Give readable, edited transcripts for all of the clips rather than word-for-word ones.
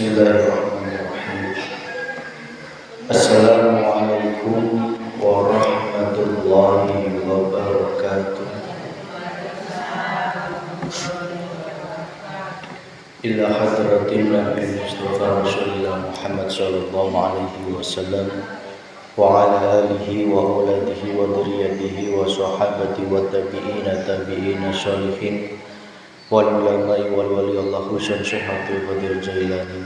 Bismillahirrahmanirrahim. Assalamualaikum warahmatullahi wabarakatuh. Ila hadratin Nabi Mustafa Rasulullah Muhammad sallallahu alaihi wasallam wa ala alihi wa auladihi wa dzurriyyatihi wa sahabati wa tabi'ina sholihin wal ulama'i wal waliyallahu Husain Syekh Abdul Qadir Jailani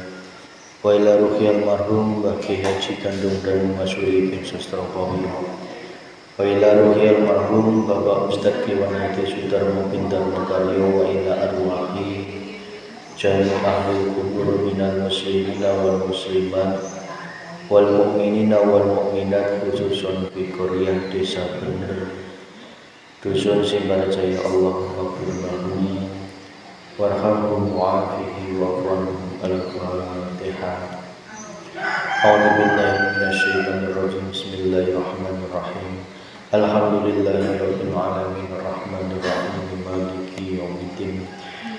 wa ila ruhiyal marhum Baki Haji Kandung dan Masuri bin Sustrapawi wa ila ruhiyal marhum Bapak Ustadz Kiwanati Sudarmo bin Darmakaryo wa ila arwahi jami ahli kubur minal muslimina wal muslimat wal mu'minina wal mu'minat khususun fi Korea Desa Bener Dusun Simbarajaya Allah Wabarakatuh warhamhum wa'afihi wa'afwanhum al-Fatihah. A'udzu billahi minasyaitonir rajim. Bismillahirrahmanirrahim. Alhamdulillahirabbil alamin arrahmanir rahim maliki yaumiddin.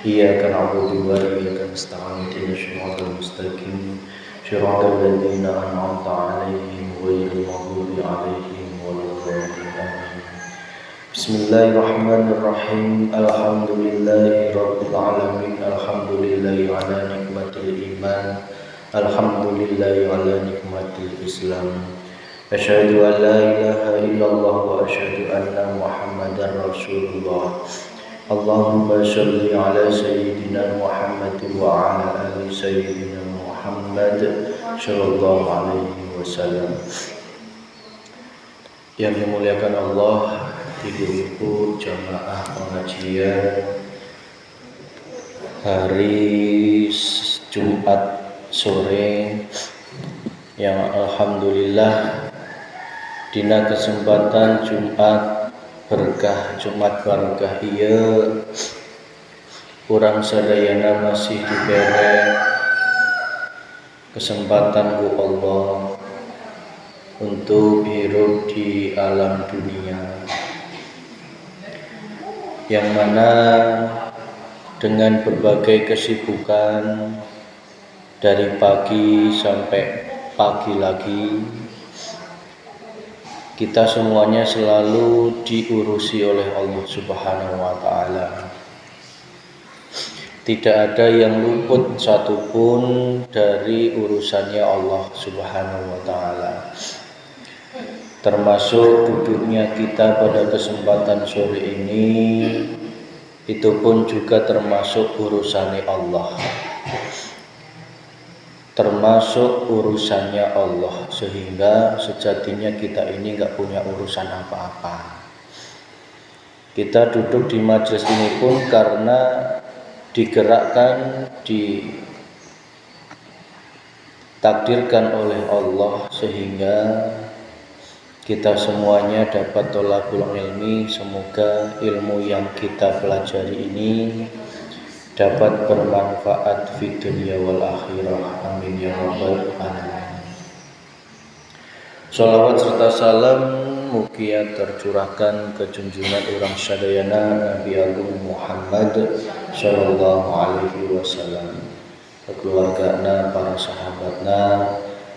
Iyyaka na'budu wa iyyaka nasta'in ihdinas siratal mustaqim siratal ladzina an'amta 'alaihim ghairil maghdubi 'alaihim waladdallin. Bismillahirrahmanirrahim. Alhamdulillahi rabbil alamin. Alhamdulillahi ala nikmatil iman. Alhamdulillahi ala nikmatil islam. Asyhadu an la ilaha illallah wa asyhadu anna muhammadar rasulullah. Allahumma shalli ala sayyidina Muhammad wa ala ali sayyidina Muhammad sallallahu alaihi wasallam. Yang dimuliakan Allah, ibu-ibu jamaah pengajian hari Jumat sore yang alhamdulillah dina kesempatan Jumat berkah Jumat barokah ieu urang sadayana masih diberi kesempatan ku Allah untuk hidup di alam dunia, yang mana dengan berbagai kesibukan dari pagi sampai pagi lagi, kita semuanya selalu diurusi oleh Allah Subhanahu wa Ta'ala. Tidak ada yang luput satupun dari urusannya Allah Subhanahu wa Ta'ala. Termasuk duduknya kita pada kesempatan sore ini, itu pun juga termasuk urusannya Allah, termasuk urusannya Allah, sehingga sejatinya kita ini gak punya urusan apa-apa. Kita duduk di majelis ini pun karena digerakkan, ditakdirkan oleh Allah, sehingga kita semuanya dapat tholaqul ilmi. Semoga ilmu yang kita pelajari ini dapat bermanfaat di dunia wal akhirah. Amin ya rabbal alamin. Sholawat serta salam mugia tercurahkan ke junjungan urang sadayana Nabi Agung Muhammad sallallahu alaihi wasallam, keluargana, para sahabatna,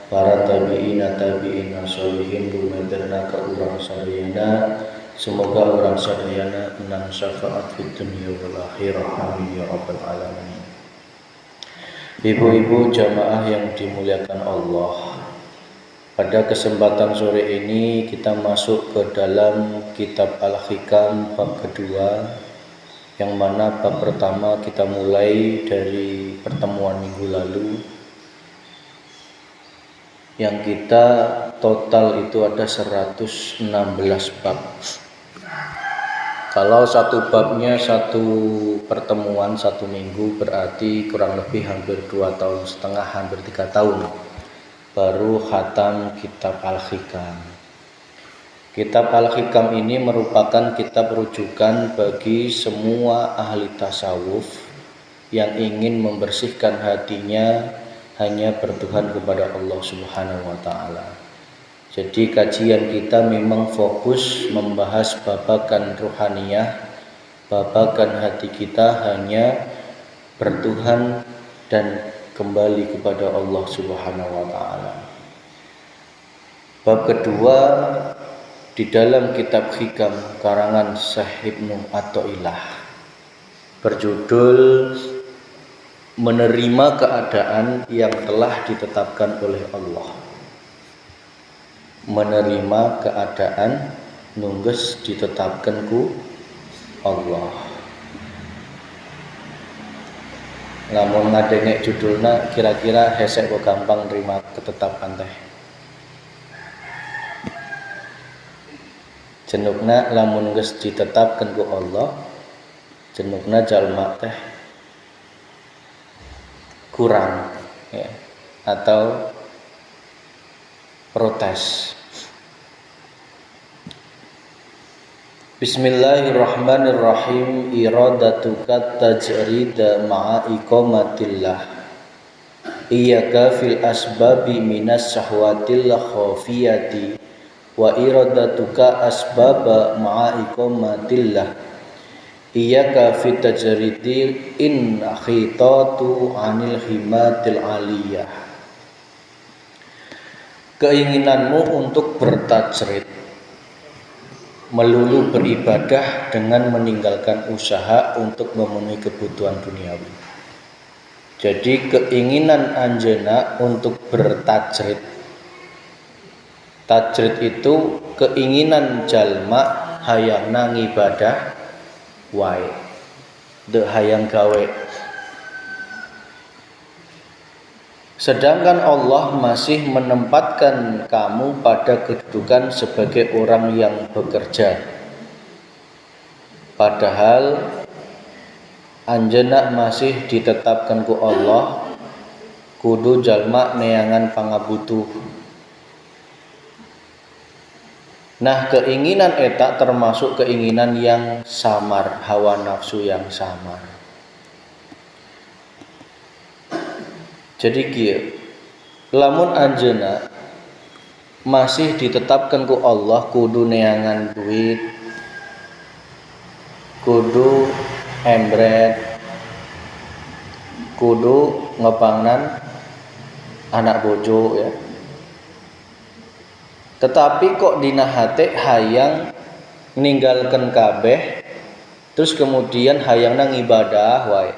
para tabi'ina sholihin, lumaderna ka urang sadayana. Semoga urang sadayana menang syafaat fid dunya wal akhirah. Amin ya rabbal alamin. Ibu-ibu jamaah yang dimuliakan Allah, pada kesempatan sore ini kita masuk ke dalam kitab Al-Hikam bab kedua, yang mana bab pertama kita mulai dari pertemuan minggu lalu, yang kita total itu ada 116 bab. Kalau satu babnya satu pertemuan satu minggu, berarti kurang lebih hampir 2,5 tahun, hampir 3 tahun baru khatam kitab Al-Hikam. Kitab Al-Hikam ini merupakan kitab rujukan bagi semua ahli tasawuf yang ingin membersihkan hatinya hanya bertuhan kepada Allah Subhanahu wa Ta'ala. Jadi kajian kita memang fokus membahas babakan ruhaniyah, babakan hati kita hanya bertuhan dan kembali kepada Allah Subhanahu wa taala. Bab kedua di dalam kitab Hikam karangan Syekh Ibnu Athaillah berjudul Menerima Keadaan yang Telah Ditetapkan oleh Allah. Menerima keadaan nungges ditetapkan ku Allah. Lamun ngadengek judulna kira-kira hesek kok gampang nerima ketetapan teh. Jenukna lamun geus ditetapkan ku Allah, jenukna jalma teh kurang ya, atau protes. Bismillahirrahmanirrahim. Iradatuka tajrida ma'a iqamatillah iyyaka fil asbabi minas syahwatil khafiyati wa iradatuka asbaba ma'a iqamatillah iyyaka fit tajridi in khitatu anil himatil aliyah. Keinginanmu untuk bertajrid, melulu beribadah dengan meninggalkan usaha untuk memenuhi kebutuhan duniawi. Jadi keinginan anjeunna untuk bertajrid, tajrid itu keinginan jalma hayangna ngibadah wae, de hayang gawe. Sedangkan Allah masih menempatkan kamu pada kedudukan sebagai orang yang bekerja. Padahal anjeunna masih ditetapkan ku Allah kudu jalma neangan pangabutuh. Nah, keinginan eta termasuk keinginan yang samar, hawa nafsu yang samar. Jadi kieu, lamun anjeunna masih ditetapkan ku Allah kudu neangan duit, kudu embret, kudu ngepangnan anak bojo ya. Tetapi kok dina hate hayang ninggalkeun kabeh terus kemudian hayangna ngibadah wae.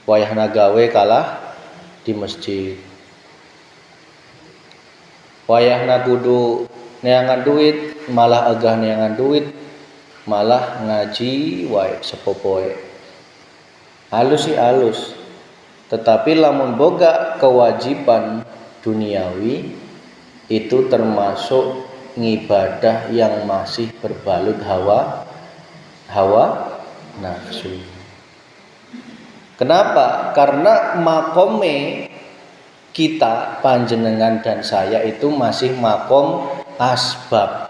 Wayahna gawe kalah di masjid. Wayahna kudu neangan duit malah agah neangan duit, malah ngaji wae sepopoe. Halus sih halus. Tetapi lamun boga kewajiban duniawi itu termasuk ngibadah yang masih berbalut hawa nafsu. Kenapa? Karena makome kita, panjenengan dan saya itu masih makom asbab.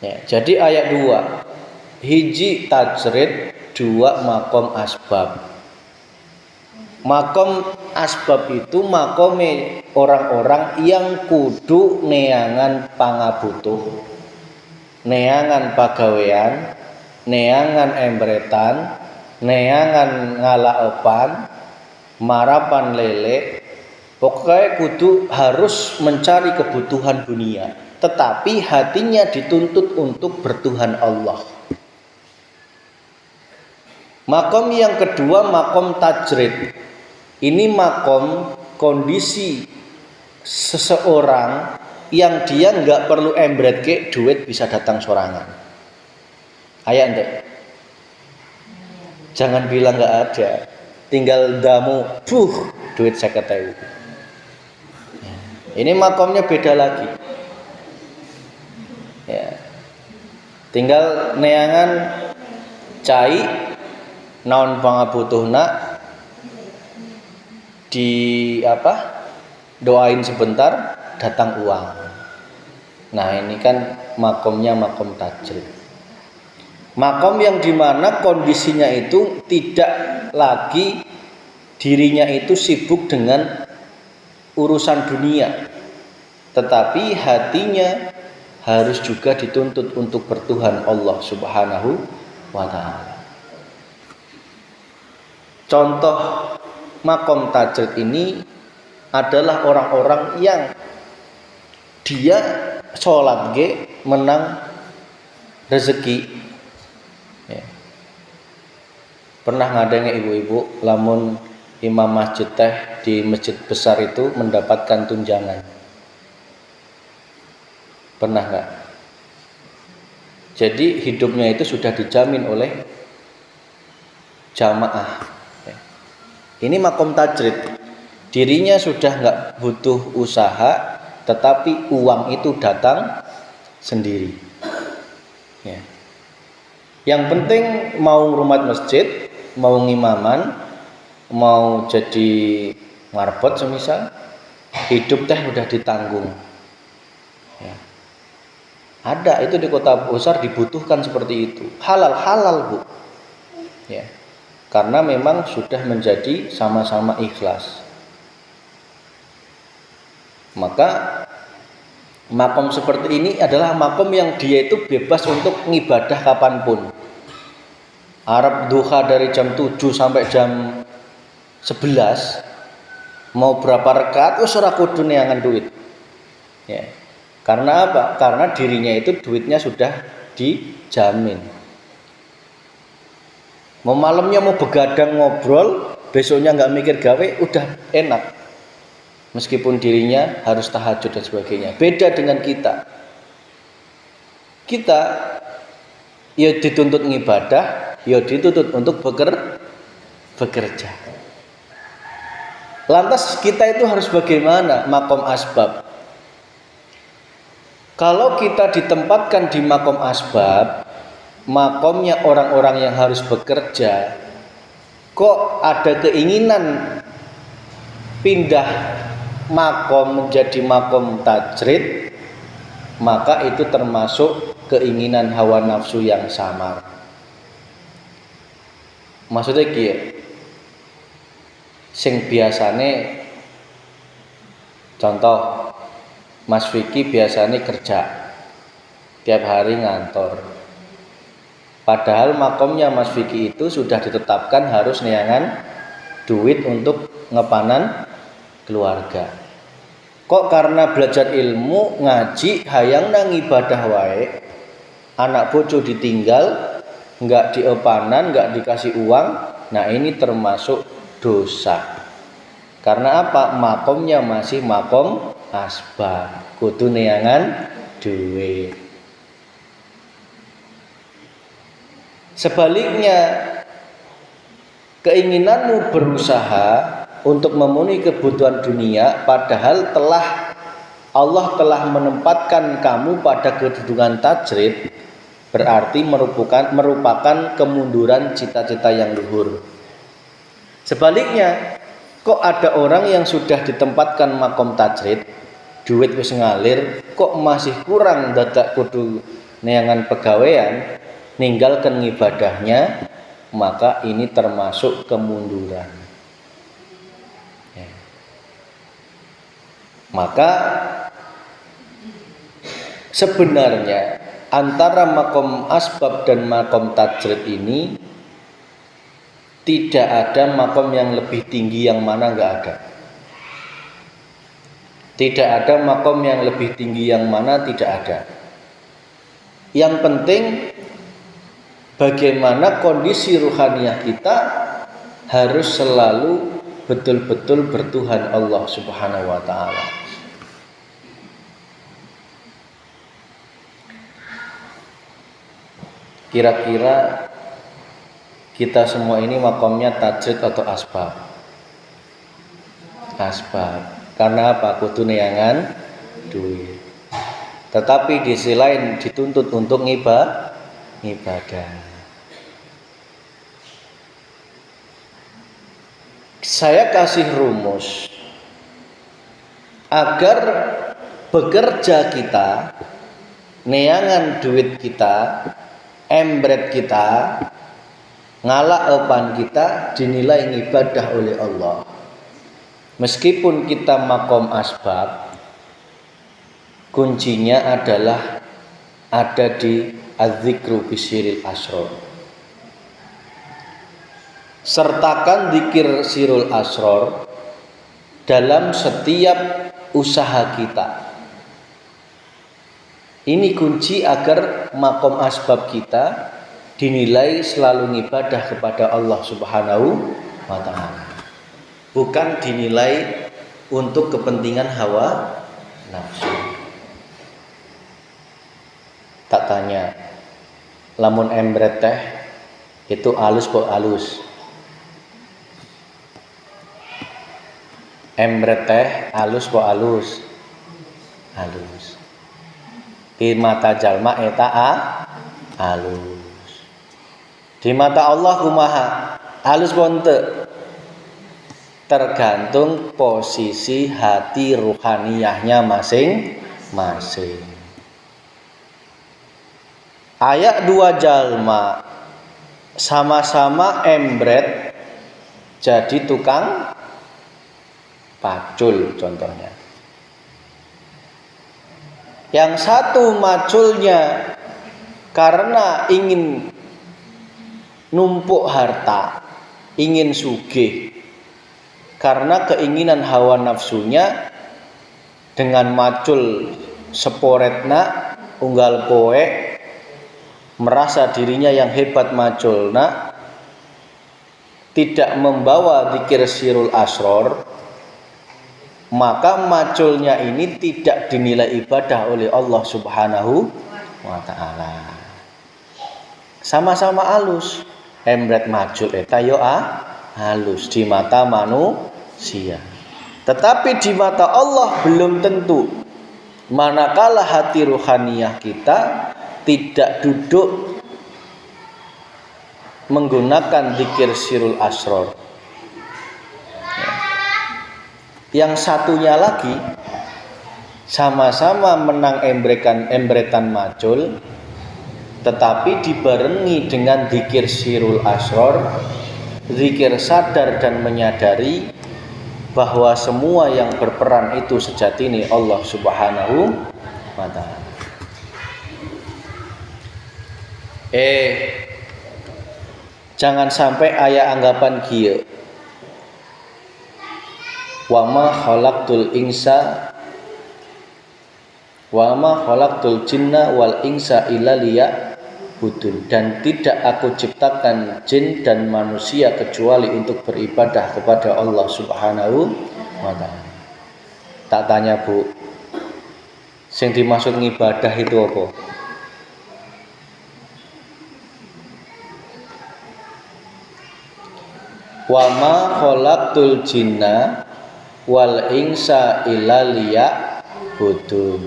Ya, jadi ayat 2, hiji tajrid, 2 makom asbab. Makom asbab itu makome orang-orang yang kudu neangan pangabutuh, neangan pagawean, neangan embretan, neangan ngalaepan, marapan lele, pokoknya kudu harus mencari kebutuhan dunia, tetapi hatinya dituntut untuk bertuhan Allah. Makom yang kedua makom tajrid. Ini makom kondisi seseorang yang dia nggak perlu embret ke duit bisa datang sorangan. Ayah ente, jangan bilang nggak ada, tinggal damu, duit 50.000. Ini makomnya beda lagi. Ya, tinggal neangan cai naon pangabutuhna di doain sebentar datang uang. Nah, ini kan makomnya makom tajrid. Makom yang dimana kondisinya itu tidak lagi dirinya itu sibuk dengan urusan dunia, tetapi hatinya harus juga dituntut untuk bertuhan Allah Subhanahu wa ta'ala. contoh makom tajrid ini adalah orang-orang yang dia sholat menang rezeki. Ya. Pernah ngadenge ibu-ibu lamun imam masjid di masjid besar itu mendapatkan tunjangan. Pernah nggak? Jadi hidupnya itu sudah dijamin oleh jamaah. Ini makom tajrid. Dirinya sudah nggak butuh usaha, tetapi uang itu datang sendiri. Ya. Yang penting mau ngrumat masjid, mau ngimaman, mau jadi marbot semisal, hidup udah ditanggung. Ya. Ada itu di kota besar dibutuhkan seperti itu. Halal Bu. Ya. Karena memang sudah menjadi sama-sama ikhlas. Maka makom seperti ini adalah makom yang dia itu bebas untuk ngibadah kapanpun. Arab duha dari jam 7 sampai jam 11, mau berapa rakaat wis ora kudu neangan duit. Ya. Karena apa? Karena dirinya itu duitnya sudah dijamin. Mau malamnya mau begadang ngobrol, besoknya nggak mikir gawe, udah enak. Meskipun dirinya harus tahajud dan sebagainya. Beda dengan kita. Kita ya dituntut ngibadah, ya dituntut untuk bekerja. Lantas kita itu harus bagaimana? Makom asbab. Kalau kita ditempatkan di makom asbab, makomnya orang-orang yang harus bekerja, kok ada keinginan pindah makom menjadi makom tajrid, maka itu termasuk keinginan hawa nafsu yang samar. Maksudnya kiye? Sing biasane contoh Mas Vicky biasanya kerja tiap hari ngantor. Padahal makomnya Mas Vicky itu sudah ditetapkan harus neangan duit untuk ngepanan keluarga. Kok karena belajar ilmu ngaji hayang nang ibadah wae, anak bojo ditinggal, enggak diopanan, enggak dikasih uang. Nah, ini termasuk dosa. Karena apa? Makomnya masih makom asbab, kudu neangan duit. Sebaliknya, keinginanmu berusaha untuk memenuhi kebutuhan dunia, padahal Allah telah menempatkan kamu pada kedudukan tajrid, berarti merupakan kemunduran cita-cita yang luhur. Sebaliknya, kok ada orang yang sudah ditempatkan makom tajrid, duit wis ngalir, kok masih kurang dadak kudu neangan pegawean, ninggalkan ibadahnya, maka ini termasuk kemunduran. Ya. Maka sebenarnya antara makom asbab dan makom tajrid ini tidak ada makom yang lebih tinggi yang mana, enggak ada. Tidak ada makom yang lebih tinggi yang mana, tidak ada. Yang penting bagaimana kondisi ruhaniyah kita harus selalu betul-betul bertuhan Allah Subhanahu wa taala. Kira-kira kita semua ini makomnya tajrid atau asbab? Asbab. Karena apa? Kudu neangan duit. Tetapi di sisi lain dituntut untuk ibadah. Saya kasih rumus agar bekerja kita, neangan duit kita, embret kita, ngalak epan kita dinilai ibadah oleh Allah. Meskipun kita makom asbab, kuncinya adalah ada di az-zikru bisyiril asrar. sertakan dzikir sirul asror dalam setiap usaha kita. Ini kunci agar makom asbab kita dinilai selalu ngibadah kepada Allah Subhanahu wa ta'ala, bukan dinilai untuk kepentingan hawa nafsu. Tak tanya, lamun embret teh itu alus po alus? Embret teh alus po alus? Alus. Di mata jalma eta alus. Di mata Allah kumaha? Alus po henteu? Tergantung posisi hati ruhaniyahnya masing-masing. Ayak dua jalma sama-sama embret jadi tukang pacul contohnya. Yang satu maculnya karena ingin numpuk harta, ingin sugih, karena keinginan hawa nafsunya dengan macul seporetna unggal poe, merasa dirinya yang hebat maculna, tidak membawa dzikir sirul asror, maka maculnya ini tidak dinilai ibadah oleh Allah Subhanahu wa ta'ala. Sama-sama halus, embret macul eta yo halus di mata manusia, tetapi di mata Allah belum tentu. Manakala hati ruhaniyah kita tidak duduk menggunakan dzikir sirul asror, yang satunya lagi sama-sama menang embretan macul, tetapi dibarengi dengan dzikir sirul asror, zikir sadar dan menyadari bahwa semua yang berperan itu sejatine Allah Subhanahu wa ta'ala. Jangan sampai aya anggapan kieu. Wa ma khalaqtul jinna wal insa illa liya'budun, dan tidak aku ciptakan jin dan manusia kecuali untuk beribadah kepada Allah Subhanahu wa ta'ala. Tak tanya Bu, sing dimaksud ngibadah itu apa? Wa ma khalaqtul jinna wal insa illa liya'budun,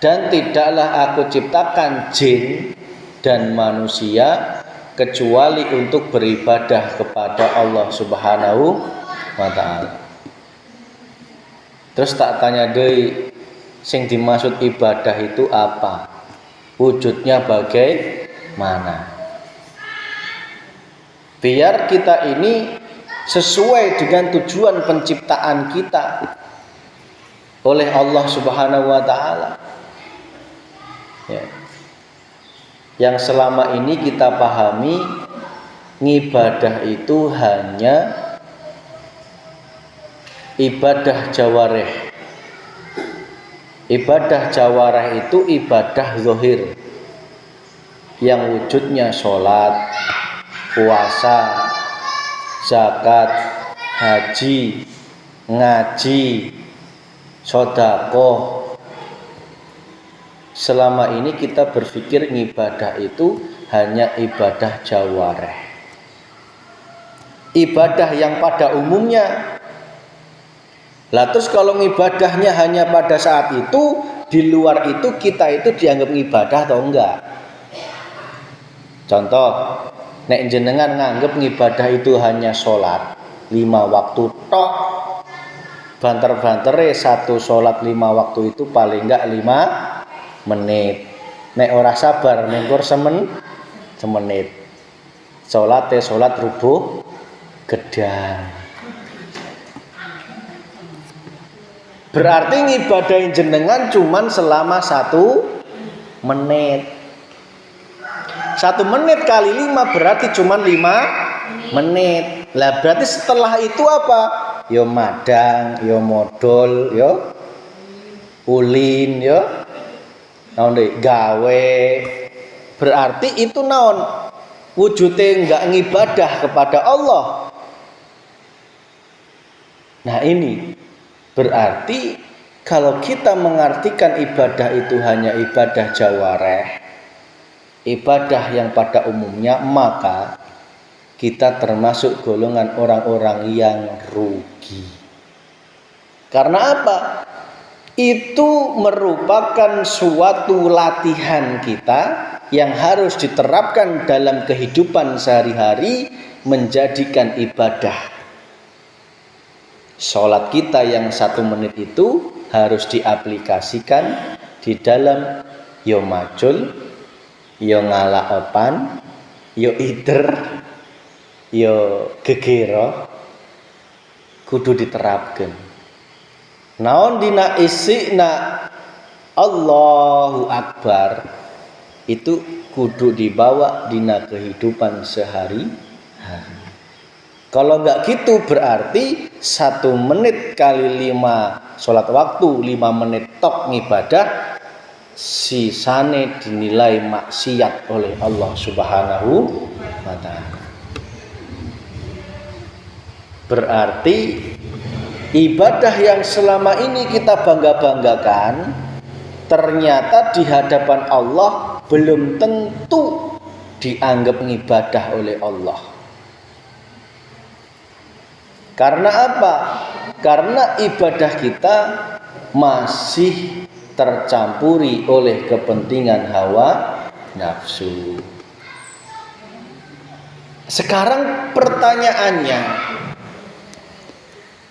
dan tidaklah aku ciptakan jin dan manusia kecuali untuk beribadah kepada Allah Subhanahu wa ta'ala. Terus tak tanya deui, sing dimaksud ibadah itu apa? Wujudnya bagaimana? Biar kita ini sesuai dengan tujuan penciptaan kita oleh Allah Subhanahu wa ta'ala. Ya. Yang selama ini kita pahami, ngibadah itu hanya ibadah jawareh. Ibadah jawareh itu ibadah zahir yang wujudnya sholat, puasa, zakat, haji, ngaji, sedekah. Selama ini kita berpikir ngibadah itu hanya ibadah jawareh, ibadah yang pada umumnya. Lah terus kalau ngibadahnya hanya pada saat itu, di luar itu kita itu dianggap ngibadah atau enggak? Contoh, nek jenengan nganggep ngibadah itu hanya sholat 5 waktu tok, banter-bantere satu sholat 5 waktu itu paling enggak 5 menit. Nek ora sabar nengkur semenit. Sholat rubuh gedang. Berarti ngibadahin jenengan cuman selama 1 menit. 1 menit kali 5 berarti cuma 5 menit. Lah berarti setelah itu apa? Yo madang, yo modal, yo ulin, yo naon deh gawe. Berarti itu naon? Wujudnya enggak ngibadah kepada Allah. Nah ini berarti kalau kita mengartikan ibadah itu hanya ibadah jawareh, ibadah yang pada umumnya, maka kita termasuk golongan orang-orang yang rugi. Karena apa? Itu merupakan suatu latihan kita yang harus diterapkan dalam kehidupan sehari-hari menjadikan ibadah. Sholat kita yang 1 menit itu harus diaplikasikan di dalam yo macul, yo ngalaepan, yo ider, yo gegero, kudu diterapkan. Naon dina isina Allahu Akbar itu kudu dibawa dina kehidupan sehari-hari. Kalau enggak gitu berarti 1 menit kali 5 sholat waktu, 5 menit tok ngibadah, sisane dinilai maksiat oleh Allah Subhanahu wa ta'ala. Berarti ibadah yang selama ini kita bangga-banggakan ternyata di hadapan Allah belum tentu dianggap ibadah oleh Allah. Karena apa? Karena ibadah kita masih tercampuri oleh kepentingan hawa nafsu. Sekarang pertanyaannya,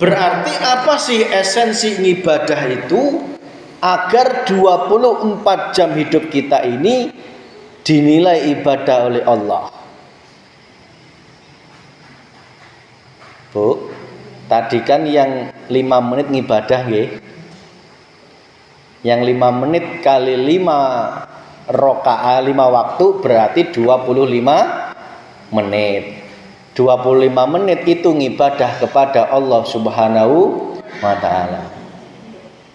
berarti apa sih esensi ibadah itu agar 24 jam hidup kita ini dinilai ibadah oleh Allah? Bu, tadi kan yang 5 menit ngibadah nggih. Yang 5 menit kali 5 rakaat 5 waktu berarti 25 menit. 25 menit itu ngibadah kepada Allah Subhanahu wa ta'ala.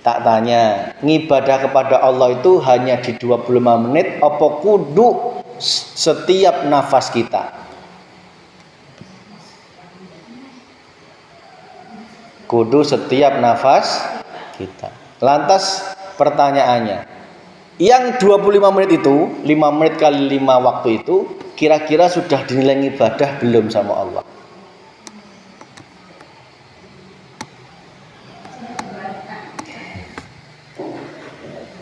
Tak tanya, ngibadah kepada Allah itu hanya di 25 menit apa kudu setiap nafas kita? Kudu setiap nafas kita. Lantas pertanyaannya, yang 25 menit itu, 5 menit kali 5 waktu itu, kira-kira sudah dinilai ibadah belum sama Allah?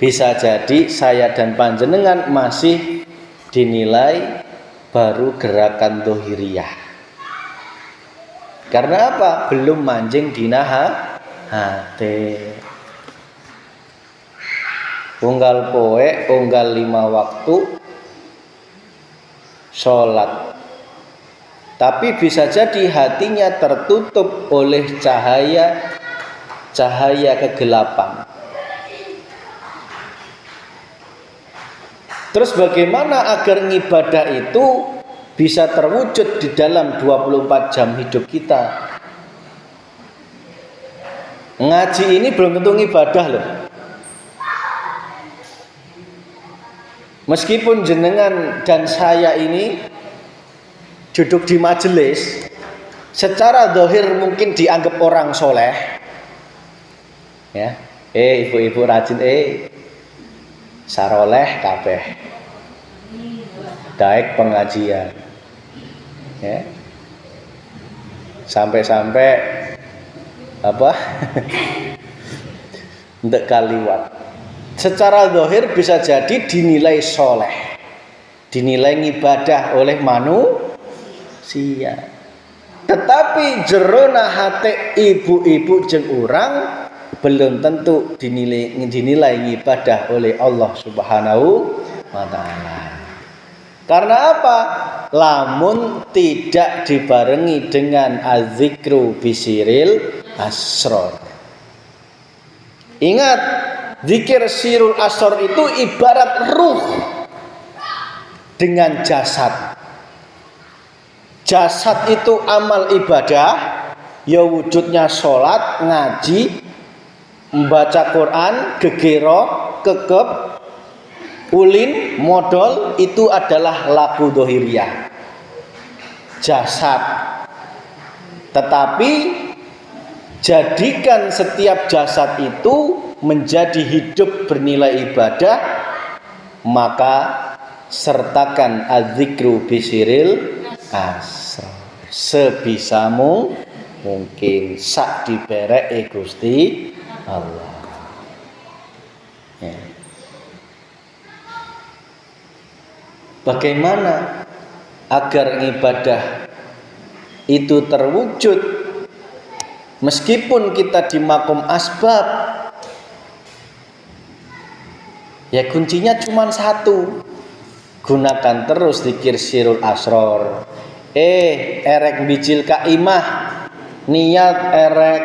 Bisa jadi saya dan panjenengan masih dinilai baru gerakan dohiriyah. Karena apa? Belum manjing dina hati. Unggal poe, unggal 5 waktu sholat. Tapi bisa jadi hatinya tertutup oleh cahaya kegelapan. Terus bagaimana agar ibadah itu bisa terwujud di dalam 24 jam hidup kita? Ngaji ini belum tentu ibadah loh. Meskipun jenengan dan saya ini duduk di majelis, secara zahir mungkin dianggap orang soleh, ya, ibu-ibu rajin, saroleh kabeh, daek pengajian, ya, sampai-sampai apa, untuk kaliwat. Secara zahir bisa jadi dinilai soleh, dinilai ibadah oleh manusia. Tetapi jerona hati ibu-ibu jeung urang belum tentu dinilai ibadah oleh Allah Subhanahu wa ta'ala. Karena apa? Lamun tidak dibarengi dengan azzikru bisiril asror. Ingat, zikir sirul asror itu ibarat ruh. dengan jasad. Jasad itu amal ibadah, ya wujudnya sholat, ngaji, membaca Quran, gegero, kekep, ulin, modal, itu adalah laku dohiriyah, jasad. Tetapi jadikan setiap jasad itu menjadi hidup bernilai ibadah, maka sertakan adzikru bisiril asrar, sebisamu mungkin sak diberek Gusti Allah. Ya. Bagaimana agar ibadah itu terwujud meskipun kita di makom asbab? Ya kuncinya cuma satu. Gunakan terus zikir sirul asror. Erek bijil kaimah, niat erek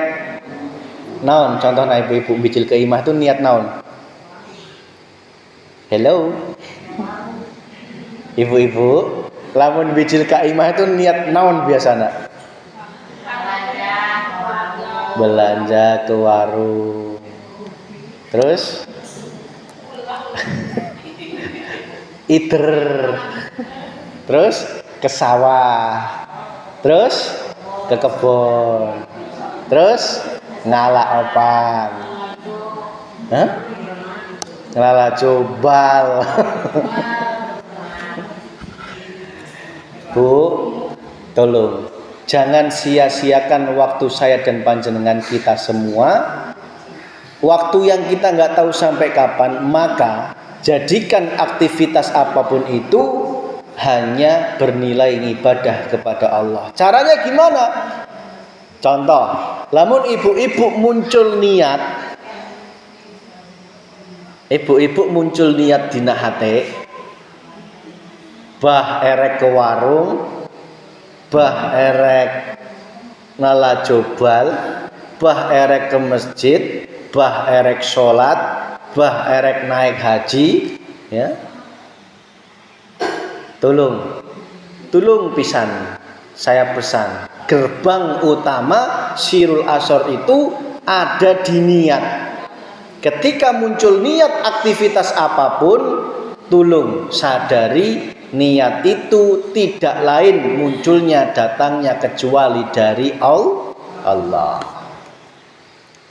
naon? Contohnya ibu-ibu bijil kaimah itu niat naon? Hello, ibu-ibu, lamun bijil kaimah itu niat naon biasanya? Belanja ke warung. Terus iter, terus ke sawah, terus ke kebun, terus ngalak opan, ngalak jobal. Bu, tolong jangan sia-siakan waktu saya dan panjenengan kita semua. Waktu yang kita nggak tahu sampai kapan, maka jadikan aktivitas apapun itu hanya bernilai ibadah kepada Allah. Caranya gimana? Contoh, lamun ibu-ibu muncul niat, dina hate, bah erek ke warung, bah erek nala jobal, bah erek ke masjid, bah erek sholat, bah erek naik haji, ya. Tolong pisan, saya pesan, gerbang utama sirul asor itu ada di niat. Ketika muncul niat aktivitas apapun, tolong sadari niat itu tidak lain munculnya datangnya kecuali dari Allah.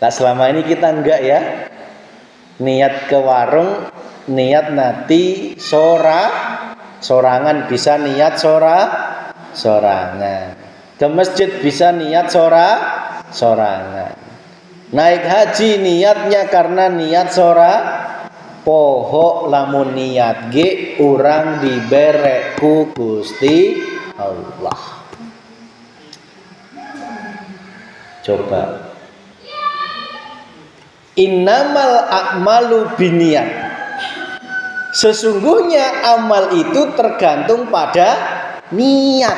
Nah, selama ini kita enggak ya, niat ke warung, niat nanti sorangan, bisa niat sorangan. Ke masjid bisa niat sorangan. Naik haji niatnya karena niat pohok lamun niat ge urang diberek ku Gusti Allah. Coba. Innamal a'malu binniat. Sesungguhnya amal itu tergantung pada niat.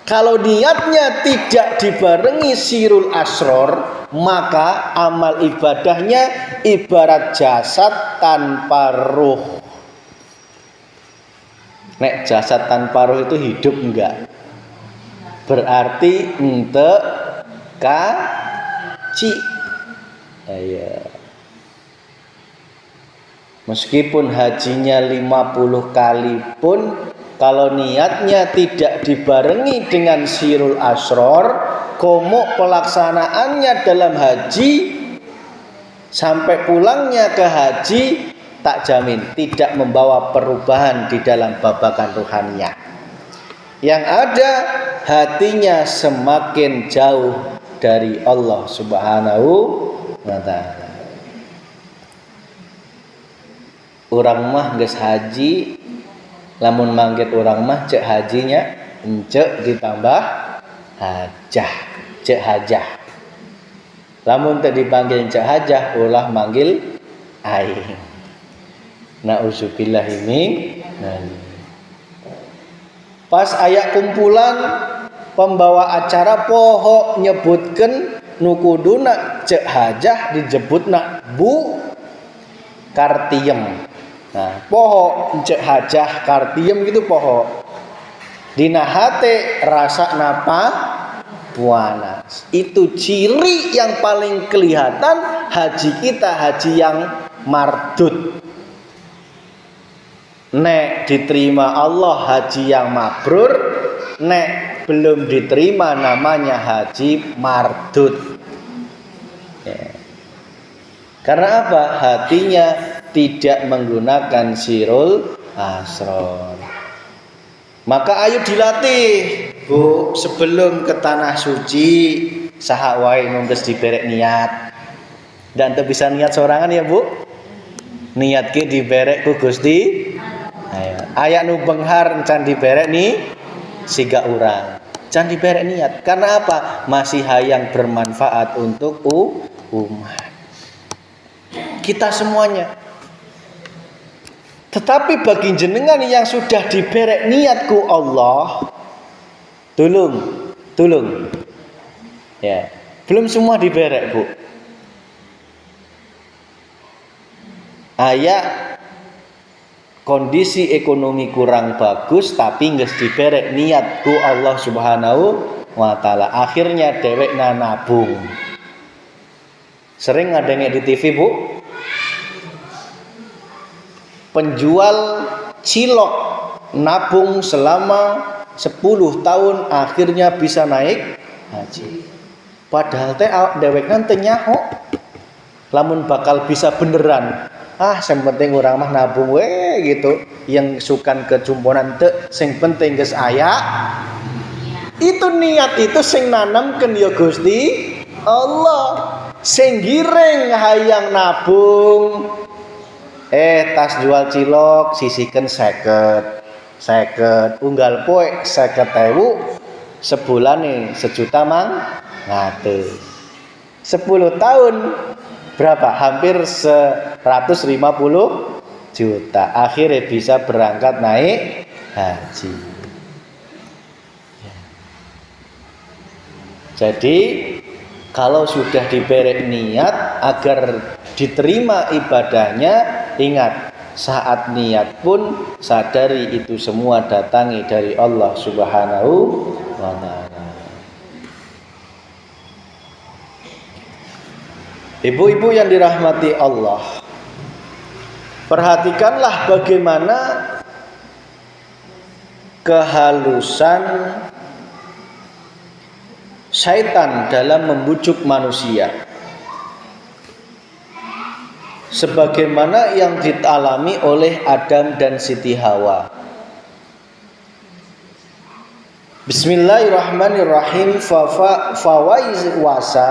Kalau niatnya tidak dibarengi sirul asror, maka amal ibadahnya ibarat jasad tanpa ruh. Nek jasad tanpa ruh itu hidup enggak? Berarti ente kaci. Ya. Meskipun hajinya 50 kali pun, kalau niatnya tidak dibarengi dengan sirul asror, komok pelaksanaannya dalam haji sampai pulangnya ke haji, tak jamin tidak membawa perubahan di dalam babakan ruhaninya. Yang ada hatinya semakin jauh dari Allah Subhanahu wa ta'ala. Urang mah geus haji, lamun mangget urang mah cek hajinya encek ditambah cek hajah. Lamun teu dipanggil cek hajah, ulah manggil aing. Nauzubillah min. Pas aya kumpulan pembawa acara poho nyebutkeun nu kuduna cek hajah, dijebutna Bu Kartiem. Nah, poho cek hajah kartiem gitu poho. Dina hate rasa napa puanas. Itu ciri yang paling kelihatan haji kita, haji yang mardud. Nek diterima Allah haji yang mabrur, nek belum diterima namanya haji mardud. Ya. Karena apa? Hatinya tidak menggunakan sirul asrar. Maka ayo dilatih, Bu, sebelum ke tanah suci saha wae nungges diberek niat. Dan teu bisa niat sorangan ya, Bu. Niat ke diberek ku Gusti. Aya nu benghar can diberek nih siga urang. Can diberek niat. Karena apa? Masih hayang bermanfaat untuk umat. Kita semuanya. Tetapi bagi jenengan yang sudah diberek niatku Allah, tolong. Ya, belum semua diberek, Bu. Aya kondisi ekonomi kurang bagus tapi geus diberek niatku Allah Subhanahu wa taala. Akhirnya dewek nabung. Sering ngadenge di TV, Bu. Penjual cilok nabung selama 10 tahun akhirnya bisa naik haji. Padahal teh dewekna teu nyaho. Lamun bakal bisa beneran. Yang penting orang mah nabung we gitu. Yang sukan kecumponan teu, sing penting geus aya. Itu niat itu sing nanamkeun ya Gusti Allah. Sing gireng hayang nabung. Tas jual cilok sisihkeun 50 unggal poe 50.000 sebulan nih 1 juta mang ngate 10 tahun berapa hampir 150 juta akhirnya bisa berangkat naik haji. Jadi kalau sudah diberek niat agar diterima ibadahnya, ingat saat niat pun sadari itu semua datangi dari Allah Subhanahu wa taala. Ibu-ibu yang dirahmati Allah, perhatikanlah bagaimana kehalusan syaitan dalam membujuk manusia. Sebagaimana yang dialami oleh Adam dan Siti Hawa. Bismillahirrahmanirrahim. Fawaiz wasa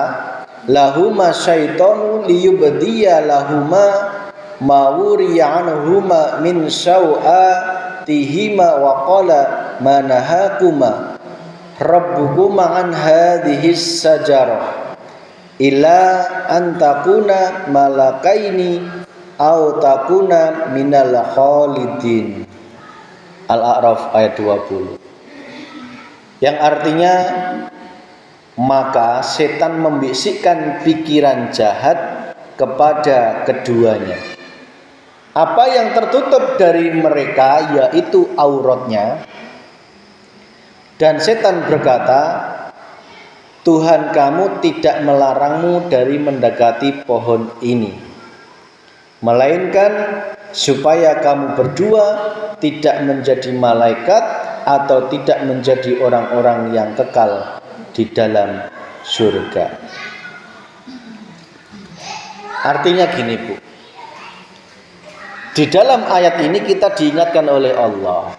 lahuma syaitanu liyubdiya lahuma mawuriya anhuma min sawatihima wa qala manahakuma rabbukuma an hadhis sajarah illa antakuna malakaini au takuna minal khalidin. Al-A'raf ayat 20. Yang artinya maka setan membisikkan pikiran jahat kepada keduanya. Apa yang tertutup dari mereka yaitu auratnya. Dan setan berkata, Tuhan kamu tidak melarangmu dari mendekati pohon ini, melainkan supaya kamu berdua tidak menjadi malaikat atau tidak menjadi orang-orang yang kekal di dalam surga. Artinya gini, Bu. Di dalam ayat ini kita diingatkan oleh Allah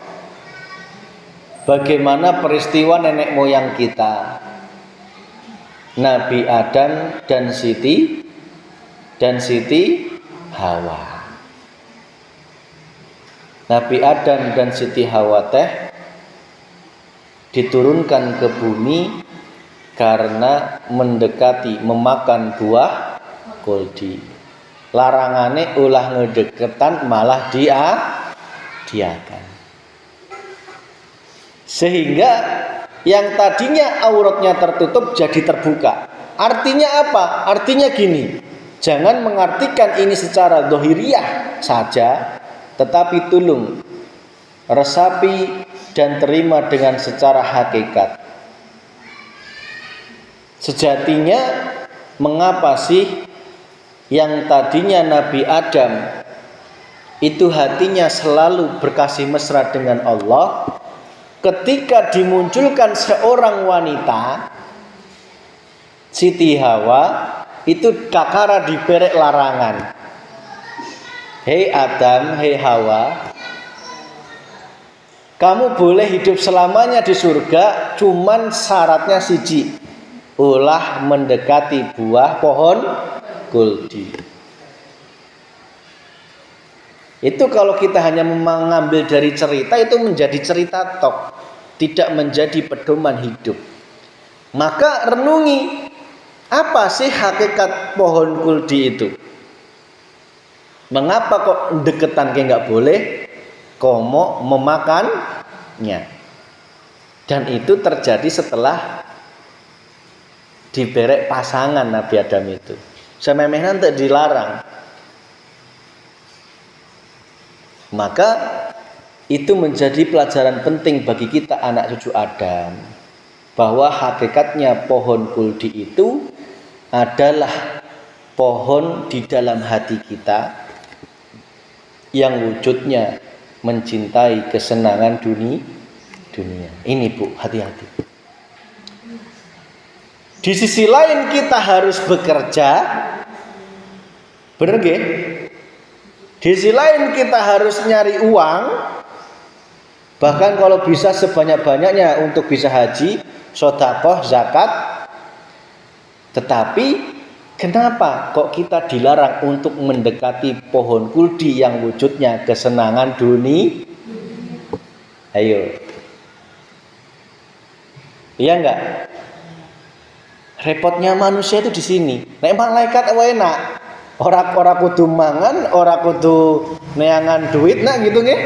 bagaimana peristiwa nenek moyang kita, Nabi Adam dan Siti Hawa. Nabi Adam dan Siti Hawa teh diturunkan ke bumi karena mendekati memakan buah kuldi. Larangane ulah ngedeketan malah diakan. Sehingga yang tadinya auratnya tertutup jadi terbuka. Artinya apa? Artinya gini, jangan mengartikan ini secara dohiriyah saja, tetapi tulung, resapi dan terima dengan secara hakikat. Sejatinya mengapa sih yang tadinya Nabi Adam itu hatinya selalu berkasih mesra dengan Allah, ketika dimunculkan seorang wanita Siti Hawa itu kakara diperek larangan. Hei Adam, hei Hawa, kamu boleh hidup selamanya di surga, cuman syaratnya siji, ulah mendekati buah pohon kuldi. Itu kalau kita hanya mengambil dari cerita, itu menjadi cerita tok, tidak menjadi pedoman hidup. Maka renungi, apa sih hakikat pohon kuldi itu? Mengapa kok deketan kayak nggak boleh, komo memakannya? Dan itu terjadi setelah diberek pasangan Nabi Adam itu. Sememehna tidak dilarang. Maka itu menjadi pelajaran penting bagi kita anak cucu Adam, bahwa hakikatnya pohon kuldi itu adalah pohon di dalam hati kita yang wujudnya mencintai kesenangan dunia. Ini Bu, hati-hati. Di sisi lain kita harus bekerja, bener gak? Di sisi lain kita harus nyari uang, bahkan kalau bisa sebanyak-banyaknya untuk bisa haji, sedekah, zakat. Tetapi kenapa kok kita dilarang untuk mendekati pohon kuldi yang wujudnya kesenangan dunia? Ayo. Iya enggak? Repotnya manusia itu di sini. Nek malaikat enak. Ora kudu mangan, ora kudu neangan duit nak gitu nggih.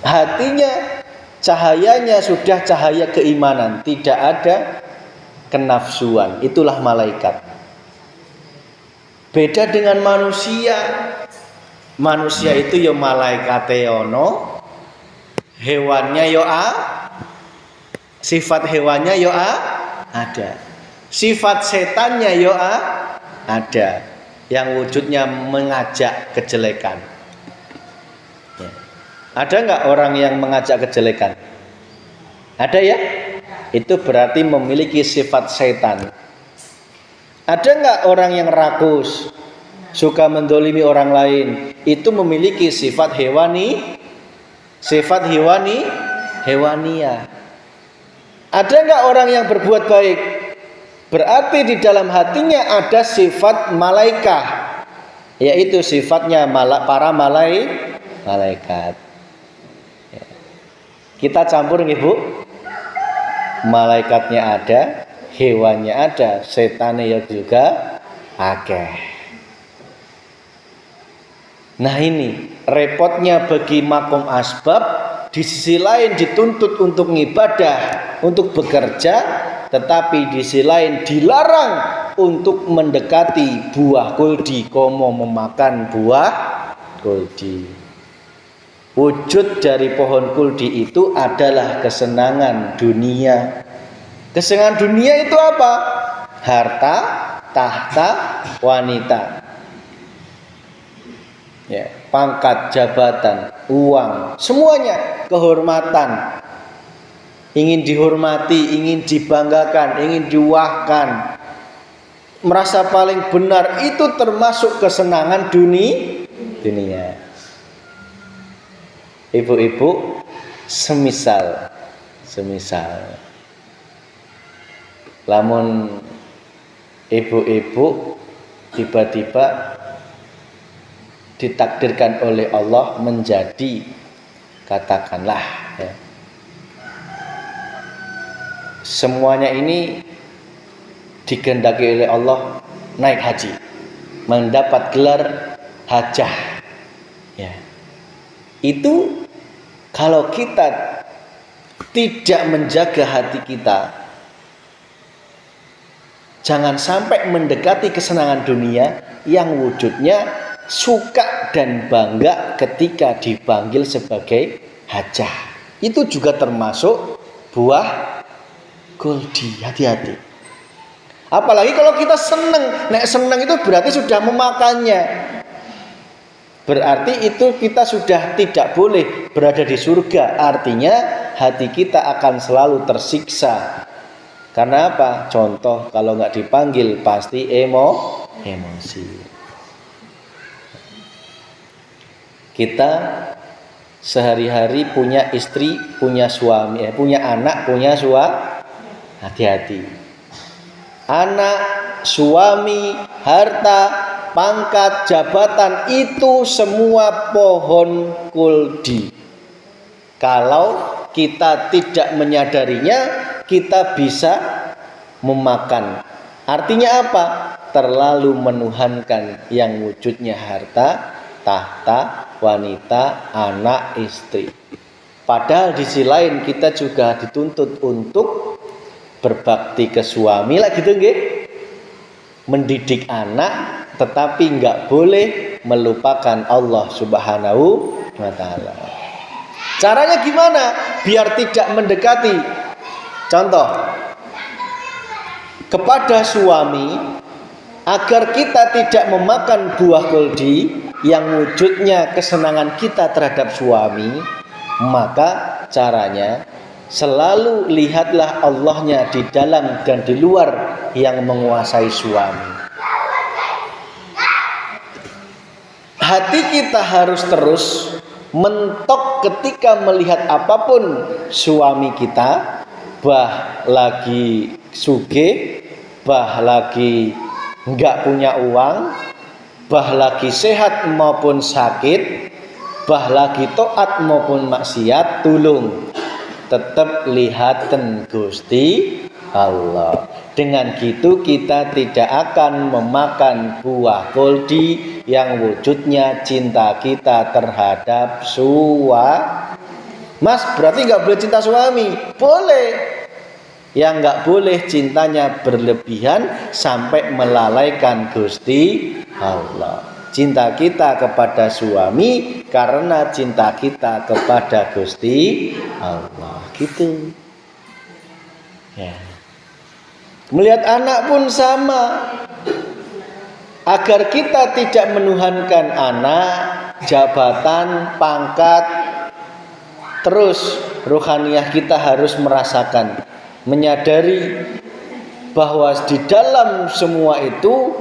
Hatinya, cahayanya sudah cahaya keimanan, tidak ada kenafsuan. Itulah malaikat. Beda dengan manusia. Manusia itu ya malaikate ono, hewannya yo sifat hewannya yo ada. Sifat setannya yo ada, yang wujudnya mengajak kejelekan. Ya. Ada nggak orang yang mengajak kejelekan? Ada ya? Itu berarti memiliki sifat setan. Ada nggak orang yang rakus, suka mendolimi orang lain? Itu memiliki sifat hewani, sifat hewania. Ada nggak orang yang berbuat baik? Berarti di dalam hatinya ada sifat malaikah, yaitu sifatnya para malaikat. Ya. Kita campur nggih Bu. Malaikatnya ada, hewannya ada, setannya juga akeh. Nah ini repotnya bagi makom asbab, di sisi lain dituntut untuk ngibadah, untuk bekerja, tetapi di sisi lain dilarang untuk mendekati buah kuldi, komo memakan buah kuldi. Wujud dari pohon kuldi itu adalah kesenangan dunia. Kesenangan dunia itu apa? Harta, tahta, wanita. Ya, pangkat, jabatan, uang, semuanya, kehormatan. Ingin dihormati, ingin dibanggakan, ingin diwahkan, merasa paling benar, itu termasuk kesenangan dunia. Ibu-ibu, semisal lamun ibu-ibu tiba-tiba ditakdirkan oleh Allah menjadi, katakanlah ya, semuanya ini dikehendaki oleh Allah naik haji, mendapat gelar hajah. Ya. Itu kalau kita tidak menjaga hati kita, jangan sampai mendekati kesenangan dunia yang wujudnya suka dan bangga ketika dipanggil sebagai hajah. Itu juga termasuk buah kuldi. Hati-hati. Apalagi kalau kita seneng. Nek seneng itu berarti sudah memakannya. Berarti itu kita sudah tidak boleh berada di surga. Artinya hati kita akan selalu tersiksa. Karena apa? Contoh, kalau nggak dipanggil pasti emosi. Kita sehari-hari punya istri, punya suami, punya anak, punya suami. Hati-hati. Anak, suami, harta, pangkat, jabatan itu semua pohon kuldi. Kalau kita tidak menyadarinya, kita bisa memakan. Artinya apa? Terlalu menuhankan yang wujudnya harta, tahta, wanita, anak, istri. Padahal di sisi lain kita juga dituntut untuk berbakti ke suami lah gitu nggih. Mendidik anak, tetapi nggak boleh melupakan Allah Subhanahu wa taala. Caranya gimana? Biar tidak mendekati. Contoh, kepada suami, agar kita tidak memakan buah kuldi yang wujudnya kesenangan kita terhadap suami, maka caranya selalu lihatlah Allahnya di dalam dan di luar yang menguasai suami. Hati kita harus terus mentok ketika melihat apapun suami kita, bah lagi sugih, bah lagi enggak punya uang, bah lagi sehat maupun sakit, bah lagi taat maupun maksiat, tulung tetap lihaten Gusti Allah. Dengan gitu kita tidak akan memakan buah kuldi yang wujudnya cinta kita terhadap suami. Mas, berarti nggak boleh cinta suami? Boleh. Yang nggak boleh cintanya berlebihan sampai melalaikan Gusti Allah. Cinta kita kepada suami karena cinta kita kepada Gusti Allah. Gitu. Ya. Melihat anak pun sama. Agar kita tidak menuhankan anak, jabatan, pangkat, terus rohaniah kita harus merasakan, menyadari bahwa di dalam semua itu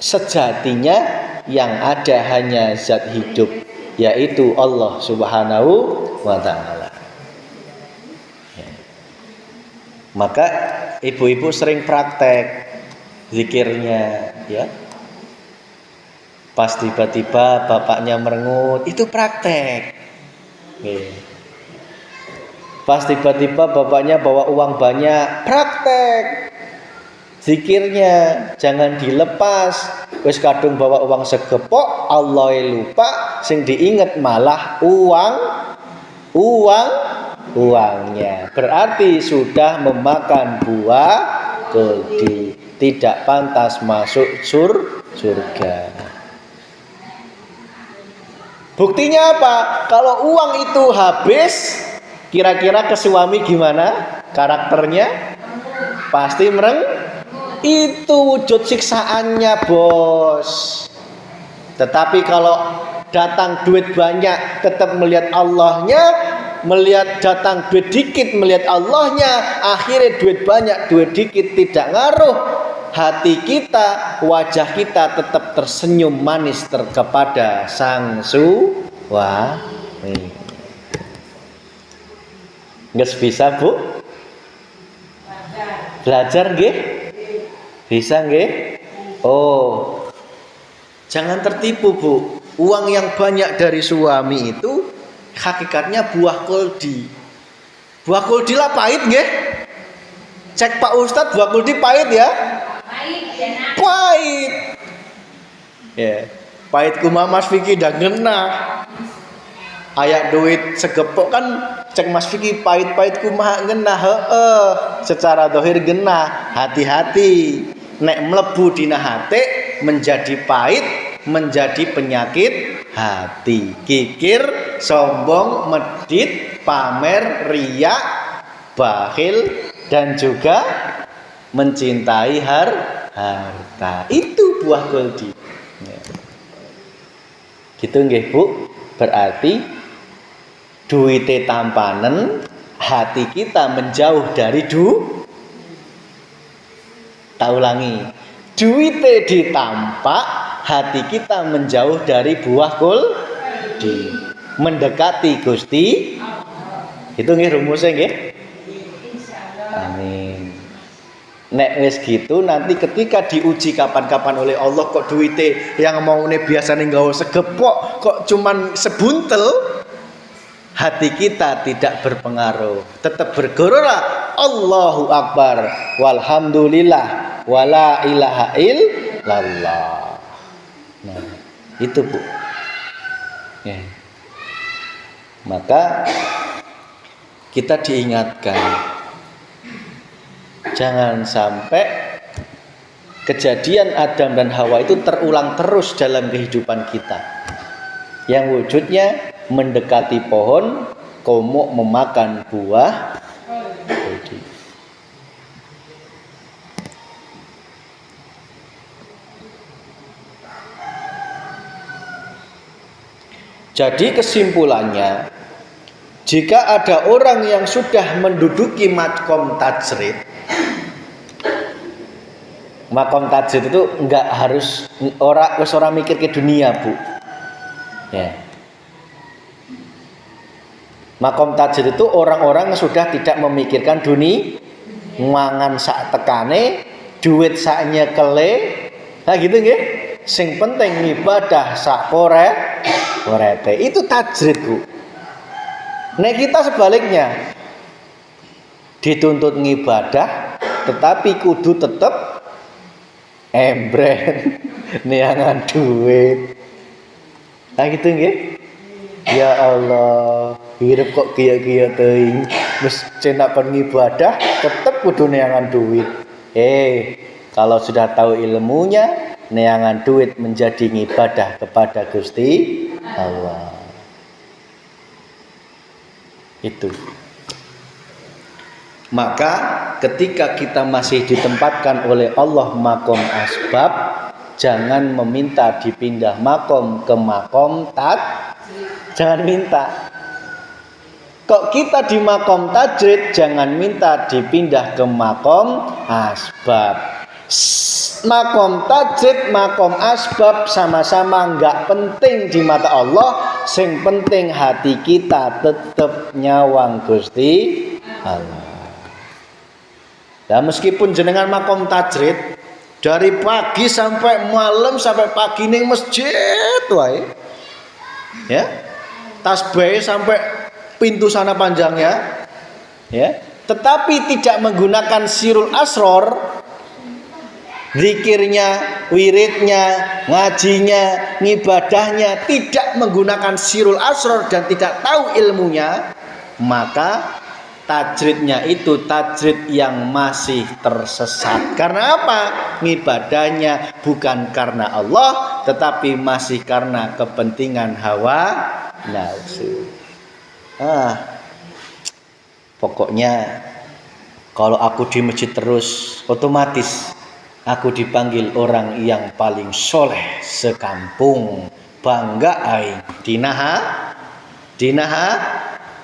sejatinya yang ada hanya zat hidup, yaitu Allah Subhanahu wa taala. Maka ibu-ibu sering praktek zikirnya, ya. Pas tiba-tiba bapaknya merengut, itu praktek. Pas tiba-tiba bapaknya bawa uang banyak, praktek. Zikirnya jangan dilepas. Wis kadung bawa uang segepok, Allah lupa, sing diinget malah uangnya. Berarti sudah memakan buah kuldi, tidak pantas masuk surga. Buktinya apa? Kalau uang itu habis, kira-kira ke suami gimana karakternya? Pasti itu wujud siksaannya, bos. Tetapi kalau datang duit banyak tetap melihat Allahnya, melihat datang duit dikit melihat Allahnya, akhirnya duit banyak duit dikit tidak ngaruh. Hati kita, wajah kita tetap tersenyum manis kepada sang suami. Nggak bisa, Bu? Belajar nggih? Bisa nggih? Oh, jangan tertipu, Bu. Uang yang banyak dari suami itu hakikatnya buah kuldi. Buah kuldi lah pahit nggih? Cek Pak Ustadz, buah kuldi pahit ya? Pahit. Ya, pahit kuma Mas Vicky dah ngena. Ayak duit segepok kan cek Mas Vicky pahit-pahit kumaha ngena, secara dohir ngena. Hati-hati, nek mlebu dina hati menjadi pahit, menjadi penyakit hati. Kikir, sombong, medit, pamer, riak, bakhil, dan juga mencintai harta. Itu buah goldi. Gitu nggih Bu. Berarti duite tampanen, hati kita menjauh dari tak ulangi. Duite ditampak, hati kita menjauh dari buah goldi. Mendekati Gusti. Itu nggih rumusnya nggih. Amin. Nek wis gitu nanti ketika diuji kapan-kapan oleh Allah kok duite yang maune biasane nggawa segepok kok cuman sebuntel, hati kita tidak berpengaruh, tetap bergorora Allahu Akbar walhamdulillah wala ilaha illallah. Nah, itu Bu. Ya. Maka kita diingatkan jangan sampai kejadian Adam dan Hawa itu terulang terus dalam kehidupan kita. Yang wujudnya mendekati pohon, komuk memakan buah goldi. Jadi kesimpulannya, jika ada orang yang sudah menduduki makom tajrid, makom tajrid itu enggak harus orang mikir ke dunia Bu. Ya. Makom tajrid itu orang-orang yang sudah tidak memikirkan dunia, mangan sak tekane, duit sak nyekele, nah gitu nggih. Sing penting ibadah sak korete. Itu tajrid Bu. Nah kita sebaliknya dituntut ngibadah tetapi kudu tetep embren niangan duit. Nah gitu nggih. Ya Allah, hidup kok kiya-kiya teuing. Wis cenak pen ngibadah tetep kudu niangan duit. Kalau sudah tahu ilmunya, niangan duit menjadi ngibadah kepada Gusti Allah. Itu. Maka ketika kita masih ditempatkan oleh Allah makom asbab, jangan meminta dipindah makom ke makom jangan minta. Kok kita di makom tajrid, jangan minta dipindah ke makom asbab. Makom tajrid, makom asbab sama-sama enggak penting di mata Allah. Sing penting hati kita tetap nyawang Gusti Allah. Nah, meskipun jenengan makom tajrid dari pagi sampai malam sampai pagi ning masjid wae. Ya. Tasbih sampai pintu sana panjangnya. Ya. Tetapi tidak menggunakan sirul asror, zikirnya, wiridnya, ngajinya, ngibadahnya tidak menggunakan sirul asror dan tidak tahu ilmunya, maka tajridnya itu tajrid yang masih tersesat. Karena apa? Ngibadahnya bukan karena Allah, tetapi masih karena kepentingan hawa nafsu. Pokoknya kalau aku di masjid terus, otomatis aku dipanggil orang yang paling soleh sekampung. Bangga aing. Dinaha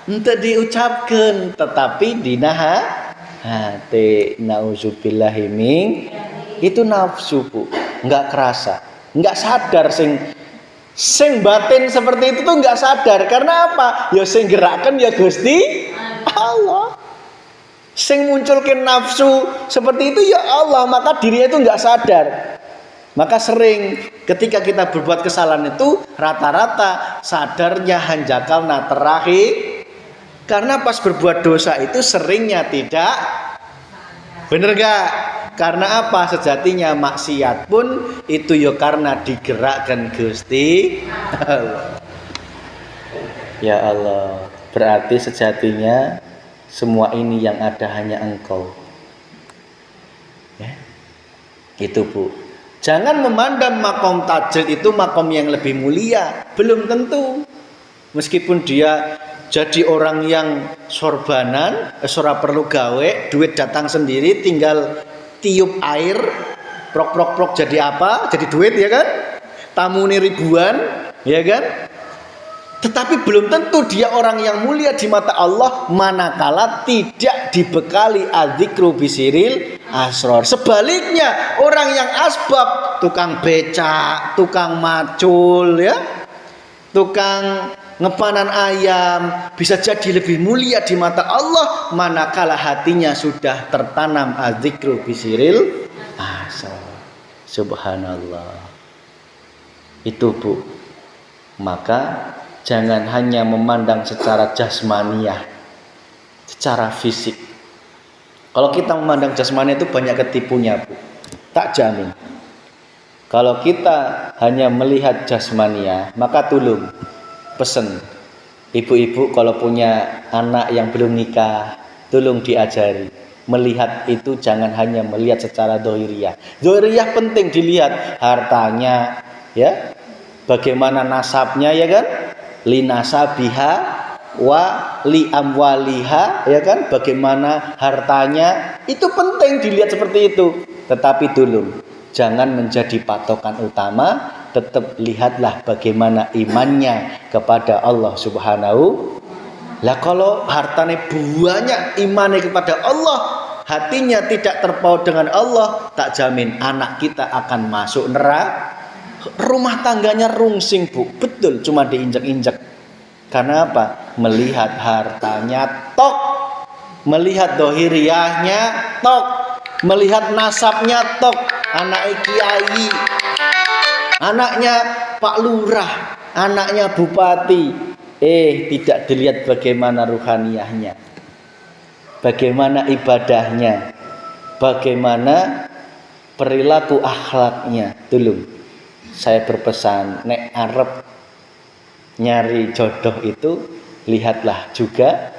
ente diucapkan, tetapi dinaha hati. Nauzubillahi min. Itu nafsu Bu. Enggak kerasa, enggak sadar sing batin seperti itu tuh enggak sadar. Karena apa? Ya sing gerakkan ya Gusti Allah. Sing munculkan nafsu seperti itu ya Allah, maka dirinya itu enggak sadar. Maka sering ketika kita berbuat kesalahan itu rata-rata sadarnya hanjakal terakhir. Karena pas berbuat dosa itu seringnya tidak. Bener gak? Karena apa? Sejatinya maksiat pun itu ya karena digerakkan Gusti Allah. Ya Allah, berarti sejatinya semua ini yang ada hanya Engkau. Ya. Itu Bu. Jangan memandang makom tajrid itu makom yang lebih mulia, belum tentu. Meskipun dia jadi orang yang sorbanan, ora perlu gawe, duit datang sendiri, tinggal tiup air, prok prok prok jadi apa? Jadi duit ya kan? Tamu ribuan, ya kan? Tetapi belum tentu dia orang yang mulia di mata Allah manakala tidak dibekali adzikru bisiril asror. Sebaliknya, orang yang asbab, tukang becak, tukang macul ya, tukang ngepanan ayam, bisa jadi lebih mulia di mata Allah manakala hatinya sudah tertanam adzikru bisiril asror. Subhanallah. Itu Bu. Maka jangan hanya memandang secara jasmaniah, secara fisik. Kalau kita memandang jasmaniah itu banyak ketipunya, Bu. Tak jamin. Kalau kita hanya melihat jasmaniah, maka tolong pesen ibu-ibu kalau punya anak yang belum nikah, tolong diajari. Melihat itu jangan hanya melihat secara dohiriyah. Dohiriyah penting dilihat, hartanya, ya, bagaimana nasabnya, ya kan? Li nasabiha wa li amwaliha, ya kan? Bagaimana hartanya, itu penting dilihat seperti itu. Tetapi dulu jangan menjadi patokan utama, tetap lihatlah bagaimana imannya kepada Allah Subhanahu. Lah kalau hartanya banyak, imannya kepada Allah, hatinya tidak terpaut dengan Allah, tak jamin anak kita akan masuk neraka. Rumah tangganya rungsing, Bu. Betul, cuma diinjak-injak. Karena apa? Melihat hartanya tok, melihat dohiriyahnya tok, melihat nasabnya tok. Anaknya kiai, anaknya Pak Lurah, anaknya Bupati. Tidak dilihat bagaimana ruhaniyahnya, bagaimana ibadahnya, bagaimana perilaku akhlaknya. Dulu saya berpesan, nek arep nyari jodoh itu lihatlah juga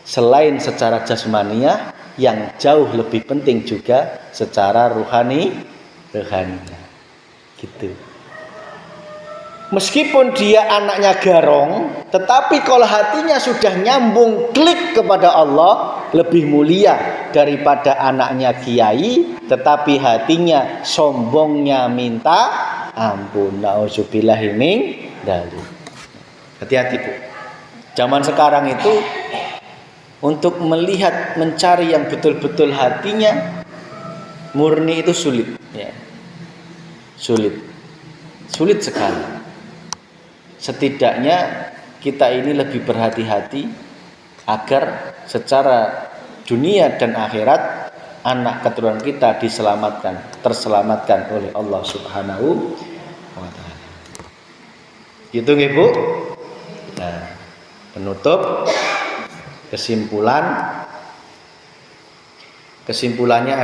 selain secara jasmaniah, yang jauh lebih penting juga secara rohaninya gitu. Meskipun dia anaknya garong, tetapi kalau hatinya sudah nyambung klik kepada Allah, lebih mulia daripada anaknya kiai tetapi hatinya sombongnya minta ampun. Nauzubillahi min dzalik. Hati-hati, Bu. Zaman sekarang itu untuk melihat, mencari yang betul-betul hatinya murni itu sulit, ya. Sulit sekali. Setidaknya kita ini lebih berhati-hati agar secara dunia dan akhirat anak keturunan kita terselamatkan oleh Allah Subhanahu wa taala. Gitu nggih, Bu? Nah, penutup kesimpulannya